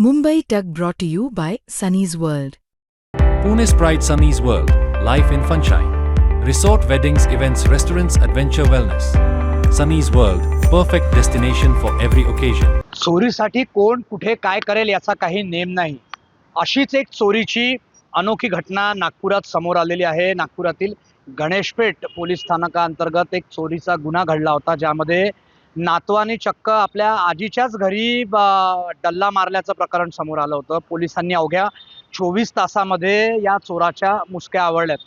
Mumbai Tug brought to you by Sunny's World. Pune's Pride Sunny's World, life in sunshine. Resort weddings, events, restaurants, adventure wellness. Sunny's World, perfect destination for every occasion. चोरीसाठी कोण कुठे काय करेल याचा काही name नाही. अशीच एक चोरीची अनोखी घटना नागपुरात समोर आलेली आहे. नागपुरातील गणेशपेठ पोलीस स्थानकाअंतर्गत एक चोरीचा गुन्हा घडला होता, ज्यामध्ये नातवानी चक्क आपल्या आजीच्याच घरी डल्ला मारल्याचं प्रकरण समोर आलं होतं. पोलिसांनी अवघ्या 24 तासामध्ये या चोराच्या मुसक्या आवळल्यात.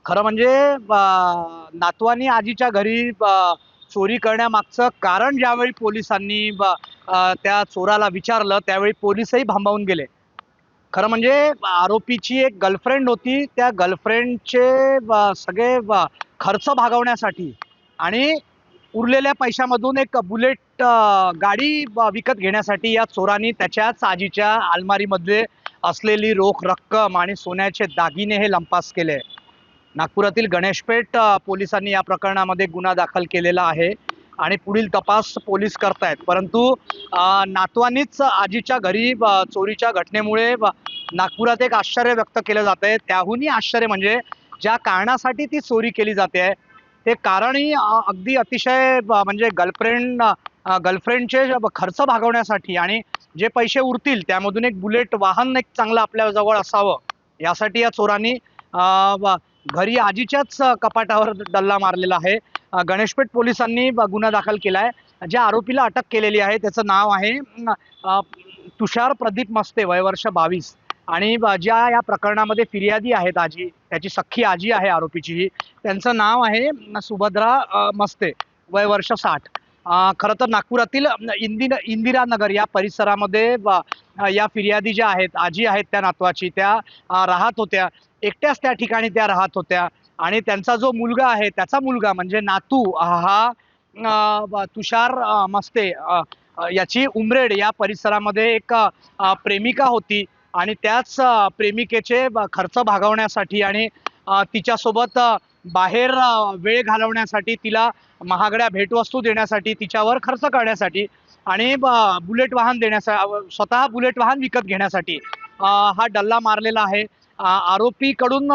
खरं म्हणजे नातवानी आजीच्या घरी चोरी करण्यामागचं कारण ज्यावेळी पोलिसांनी त्या चोराला विचारलं, त्यावेळी पोलीसही भांबावून गेले. खरं म्हणजे आरोपीची एक गर्लफ्रेंड होती. त्या गर्लफ्रेंडचे सगळे खर्च भागवण्यासाठी आणि उरलेल्या पैशामधून एक बुलेट गाडी विकत घेण्यासाठी या चोरांनी त्याच्याच आजीच्या अलमारीमध्ये असलेली रोख रक्कम आणि सोन्याचे दागिने हे लंपास केले. नागपुरातील गणेशपेठ पोलिसांनी या प्रकरणामध्ये गुन्हा दाखल केलेला आहे आणि पुढील तपास पोलीस करतायत. परंतु नातवानीच आजीच्या घरी चोरीच्या घटनेमुळे नागपुरात एक आश्चर्य व्यक्त केलं जात आहे. त्याहूनही आश्चर्य म्हणजे ज्या कारणासाठी ती चोरी केली जाते आहे ते कारणही अगदी अतिशय म्हणजे गर्लफ्रेंडचे खर्च भागवण्यासाठी आणि जे पैसे उरतील त्यामधून एक बुलेट वाहन एक चांगलं आपल्या जवळ असावं यासाठी या चोरांनी घरी आजीच्याच कपाटावर डल्ला मारलेला आहे. गणेशपेठ पोलिसांनी गुन्हा दाखल केला आहे. ज्या आरोपीला अटक केलेली आहे त्याचं नाव आहे तुषार प्रदीप मस्ते, वय वर्ष 22. आणि ज्या या प्रकरणामध्ये फिर्यादी आहेत, आजी त्याची सख्खी आजी आहे आरोपीची, त्यांचं नाव आहे सुभद्रा मस्ते, वय वर्ष 60. खरं तर नागपुरातील इंदिरानगर या परिसरामध्ये या फिर्यादी ज्या आहेत, आजी आहेत त्या नातवाची, त्या राहत होत्या. एकट्याच त्या ठिकाणी त्या राहत होत्या आणि त्यांचा जो मुलगा आहे त्याचा मुलगा म्हणजे नातू हा तुषार मस्ते याची उमरेड या परिसरामध्ये एक प्रेमिका होती आणि त्याच प्रेमिकेचे खर्च भागवण्यासाठी आणि तिच्यासोबत बाहेर वेळ घालवण्यासाठी, तिला महागड्या भेटवस्तू देण्यासाठी, तिच्यावर खर्च करण्यासाठी आणि बुलेट वाहन देण्यासाठी, स्वतः बुलेट वाहन विकत घेण्यासाठी हा डल्ला मारलेला आहे. आरोपीकडून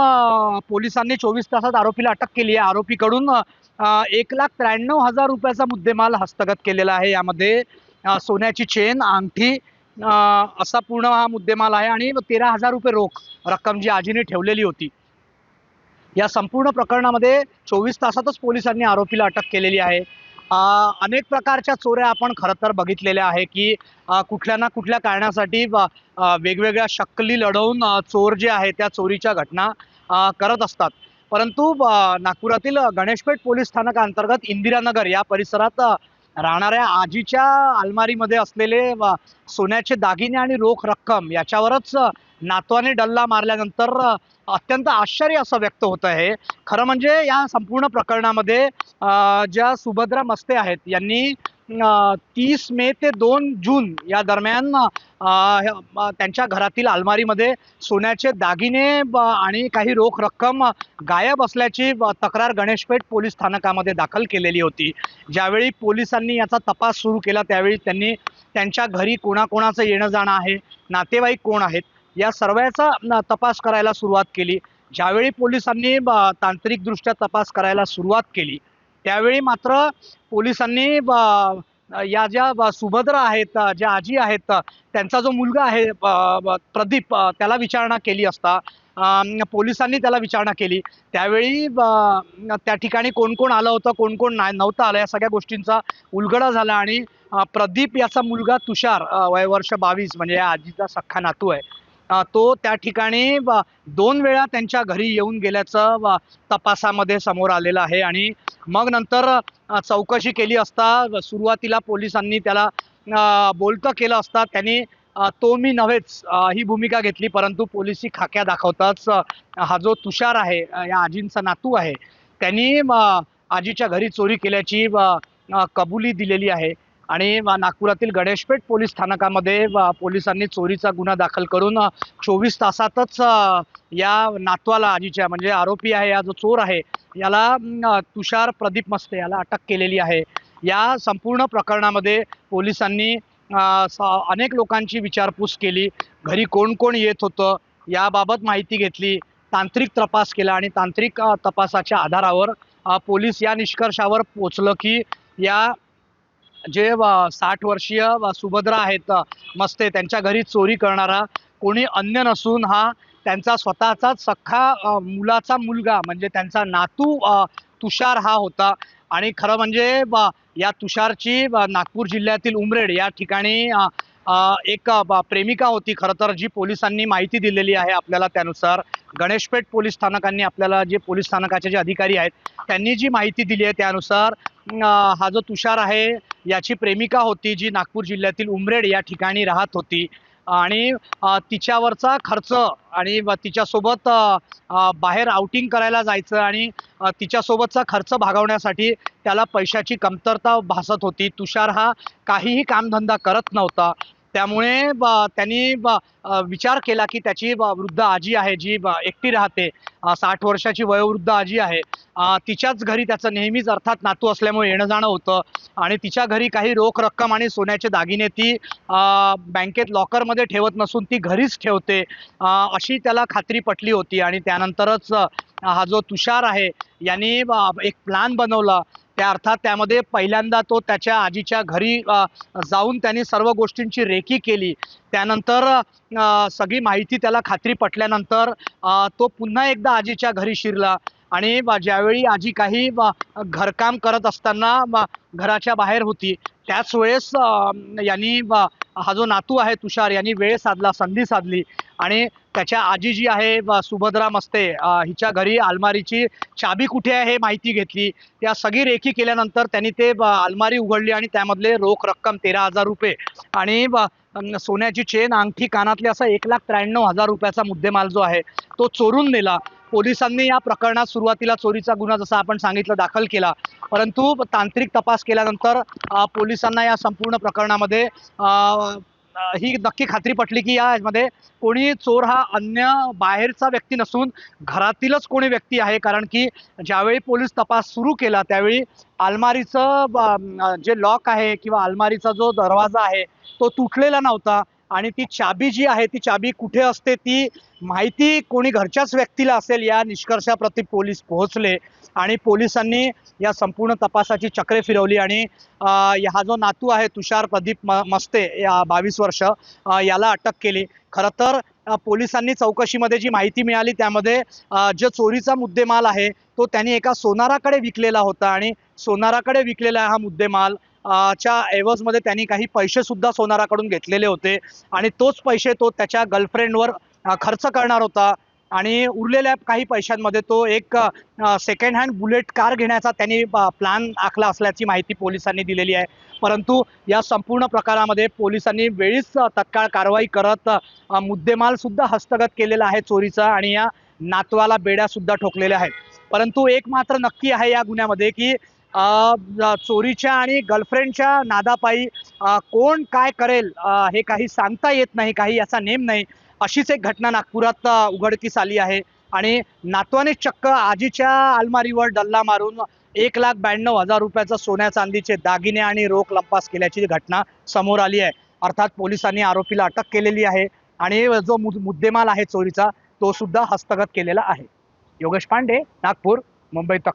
पोलिसांनी 24 तासात आरोपीला अटक केली आहे. आरोपीकडून 1,93,000 रुपयाचा मुद्देमाल हस्तगत केलेला आहे. यामध्ये सोन्याची चेन, अंगठी असा पूर्ण हा मुद्देमाल आहे आणि 13,000 रुपये रोख रक्कम जी आजीने ठेवलेली होती. या संपूर्ण प्रकरणामध्ये 24 तासातच पोलिसांनी आरोपीला अटक केलेली आहे. अनेक प्रकारच्या चोऱ्या आपण खरं तर बघितलेल्या आहे की कुठल्या ना कुठल्या कारणासाठी वेगवेगळ्या शक्कली लढवून चोर जे आहे त्या चोरीच्या घटना करत असतात. परंतु नागपुरातील गणेशपेठ पोलीस स्थानकाअंतर्गत इंदिरानगर या परिसरात राहणाऱ्या आजीच्या अलमारीमध्ये असलेले सोन्याचे दागिने आणि रोख रक्कम याच्यावरच नातवाने डल्ला मारल्यानंतर अत्यंत आश्चर्य असं व्यक्त होत आहे. खरं म्हणजे या संपूर्ण प्रकरणामध्ये ज्या सुभद्रा मस्ते आहेत यांनी 30 मे ते 2 जून या दरम्यान त्यांच्या घरातील अलमारीमध्ये सोन्याचे दागिने आणि काही रोख रक्कम गायब असल्याची तक्रार गणेशपेठ पोलीस स्थानकामध्ये दाखल केलेली होती. ज्यावेळी पोलिसांनी याचा तपास सुरू केला त्यावेळी त्यांनी त्यांच्या घरी कोणाकोणाचं येणं जाणं आहे, नातेवाईक कोण आहेत या सर्वांचा तपास करायला सुरुवात केली. ज्यावेळी पोलिसांनी तांत्रिकदृष्ट्या तपास करायला सुरुवात केली त्यावेळी मात्र पोलिसांनी या ज्या सुभद्रा आहेत, ज्या आजी आहेत, त्यांचा जो मुलगा आहे प्रदीप, त्याला विचारणा केली असता पोलिसांनी त्याला विचारणा केली त्यावेळी त्या ठिकाणी कोण कोण आलं होतं, कोण कोण नव्हतं आलं या सगळ्या गोष्टींचा उलगडा झाला आणि प्रदीप याचा मुलगा तुषार, वय वर्ष 22, म्हणजे या आजीचा सख्खा नातू आहे, तो त्या ठिकाणी 2 वेळा त्यांच्या घरी येऊन गेल्याचं तपासामध्ये समोर आलेलं आहे. आणि मग नंतर चौकशी केली असता सुरुवातीला पोलिसांनी त्याला बोलतं केलं असता त्यांनी तो मी नव्हेच ही भूमिका घेतली. परंतु पोलिसी खाक्या दाखवताच हा जो तुषार आहे, या आजींचा नातू आहे, त्यांनी आजीच्या घरी चोरी केल्याची कबुली दिलेली आहे. आणि नागपुरातील गणेशपेठ पोलीस स्थानकामध्ये पोलिसांनी चोरीचा गुन्हा दाखल करून 24 तासातच या नातवाला, आजीच्या म्हणजे आरोपी आहे, या जो चोर आहे याला तुषार प्रदीप मस्ते याला अटक केलेली आहे. या संपूर्ण प्रकरणामध्ये पोलिसांनी अनेक लोकांची विचारपूस केली, घरी कोण कोण येत होतं याबाबत माहिती घेतली, तांत्रिक तपास केला आणि तांत्रिक तपासाच्या आधारावर पोलीस या निष्कर्षावर पोचलं की या जे 60 वर्षीय सुभद्रा आहेत मस्ते, त्यांच्या घरी चोरी करणारा कोणी अन्य नसून हा त्यांचा स्वतःचाच सख्खा मुलाचा मुलगा म्हणजे त्यांचा नातू तुषार हा होता. आणि खरं म्हणजे या तुषारची नागपूर जिल्ह्यातील उमरेड या ठिकाणी एक प्रेमिका होती खरं तर, जी पोलिसांनी माहिती दिलेली आहे आपल्याला. त्यानुसार गणेशपेठ पोलीस स्थानकांनी आपल्याला, जे पोलीस स्थानकाचे जे अधिकारी आहेत त्यांनी जी माहिती दिली आहे त्यानुसार हा जो तुषार आहे याची प्रेमिका होती, जी नागपूर जिल्ह्यातील उमरेड या ठिकाणी राहत होती. आणि तिच्यावरचा खर्च आणि तिच्यासोबत बाहेर आउटिंग करायला जायचं आणि तिच्यासोबतचा खर्च भागवण्यासाठी त्याला पैशाची कमतरता भासत होती. तुषार हा काहीही कामधंदा करत नव्हता. त्यामुळे त्यांनी विचार केला की त्याची वृद्ध आजी आहे, जी एकटी राहते, 60 वर्षाची वयोवृद्ध आजी आहे, तिच्याच घरी त्याचं नेहमीच अर्थात नातू असल्यामुळे येणं जाणं होतं आणि तिच्या घरी काही रोख रक्कम आणि सोन्याचे दागिने ती बँकेत लॉकरमध्ये ठेवत नसून ती घरीच ठेवते, अशी त्याला खात्री पटली होती. आणि त्यानंतरच हा जो तुषार आहे यांनी एक प्लॅन बनवला. त्या अर्थात त्यामध्ये पहिल्यांदा तो त्याच्या आजीच्या घरी जाऊन त्यांनी सर्व गोष्टींची रेकी केली. त्यानंतर सगळी माहिती त्याला खात्री पटल्यानंतर तो पुन्हा एकदा आजीच्या घरी शिरला आणि ज्यावेळी आजी काही घरकाम करत असताना घराच्या बाहेर होती त्याच वेळेस यांनी हा जो नातू आहे तुषार यांनी वेळ साधला, संधी साधली आणि त्याच्या आजी जी आहे सुभद्रा मस्ते हिच्या घरी अलमारीची चाबी कुठे आहे हे माहिती घेतली. त्या सगळी रेखी केल्यानंतर त्यांनी ते अलमारी उघडली आणि त्यामधले रोख रक्कम 13,000 रुपये आणि सोन्याची चेन, अंगठी, कानातले असा 1,93,000 रुपयाचा मुद्देमाल जो आहे तो चोरून नेला. पोलिसांनी या प्रकरणात सुरुवातीला चोरीचा गुन्हा जसा आपण सांगितलं दाखल केला, परंतु तांत्रिक तपास केल्यानंतर पोलिसांना या संपूर्ण प्रकरणामध्ये ही नक्की खात्री पटली की यामध्ये कोणी चोर हा अन्य बाहेरचा व्यक्ती नसून घरातीलच कोणी व्यक्ती आहे. कारण की ज्यावेळी पोलीस तपास सुरू केला त्यावेळी अलमारीचं जे लॉक आहे किंवा अलमारीचा जो दरवाजा आहे तो तुटलेला नव्हता आणि ती चाबी जी आहे ती चाबी कुठे असते ती माहिती कोणी घरच्याच व्यक्तीला असेल या निष्कर्षाप्रती पोलीस पोहोचले आणि पोलिसांनी या संपूर्ण तपासाची चक्रे फिरवली आणि हा जो नातू आहे तुषार प्रदीप मस्ते या 22 वर्ष याला अटक केली. खरं तर पोलिसांनी चौकशीमध्ये जी माहिती मिळाली त्यामध्ये जो चोरीचा मुद्देमाल आहे तो त्यांनी एका सोनाराकडे विकलेला होता आणि सोनाराकडे विकलेला हा मुद्देमाल च्या एवजमध्ये त्यांनी काही पैसे सुद्धा सोनाराकडून घेतलेले होते आणि तोच पैसे तो त्याच्या गर्लफ्रेंडवर खर्च करणार होता आणि उरलेल्या काही पैशांमध्ये तो एक सेकंड हँड बुलेट कार घेण्याचा त्यांनी प्लॅन आखला असल्याची माहिती पोलिसांनी दिलेली आहे. परंतु या संपूर्ण प्रकारामध्ये पोलिसांनी वेळीच तत्काळ कारवाई करत मुद्देमाल सुद्धा हस्तगत केलेला आहे चोरीचा आणि या नातवाला बेड्या सुद्धा ठोकलेल्या आहेत. परंतु एक मात्र नक्की आहे या गुन्ह्यामध्ये की चोरीच्या आणि गर्लफ्रेंडच्या नादापायी कोण काय करेल हे काही सांगता येत नाही, काही याचा नेम नाही. अशीच एक घटना नागपुरात उघडकीस आली आहे आणि नातवाने चक्क आजीच्या अलमारीवर डल्ला मारून 1,92,000 रुपयाचा सोन्या चांदीचे दागिने आणि रोख लंपास केल्याची घटना समोर आली आहे. अर्थात पोलिसांनी आरोपीला अटक केलेली आहे आणि जो मुद्देमाल आहे चोरीचा तो सुद्धा हस्तगत केलेला आहे. योगेश पांडे, नागपूर, मुंबई तक.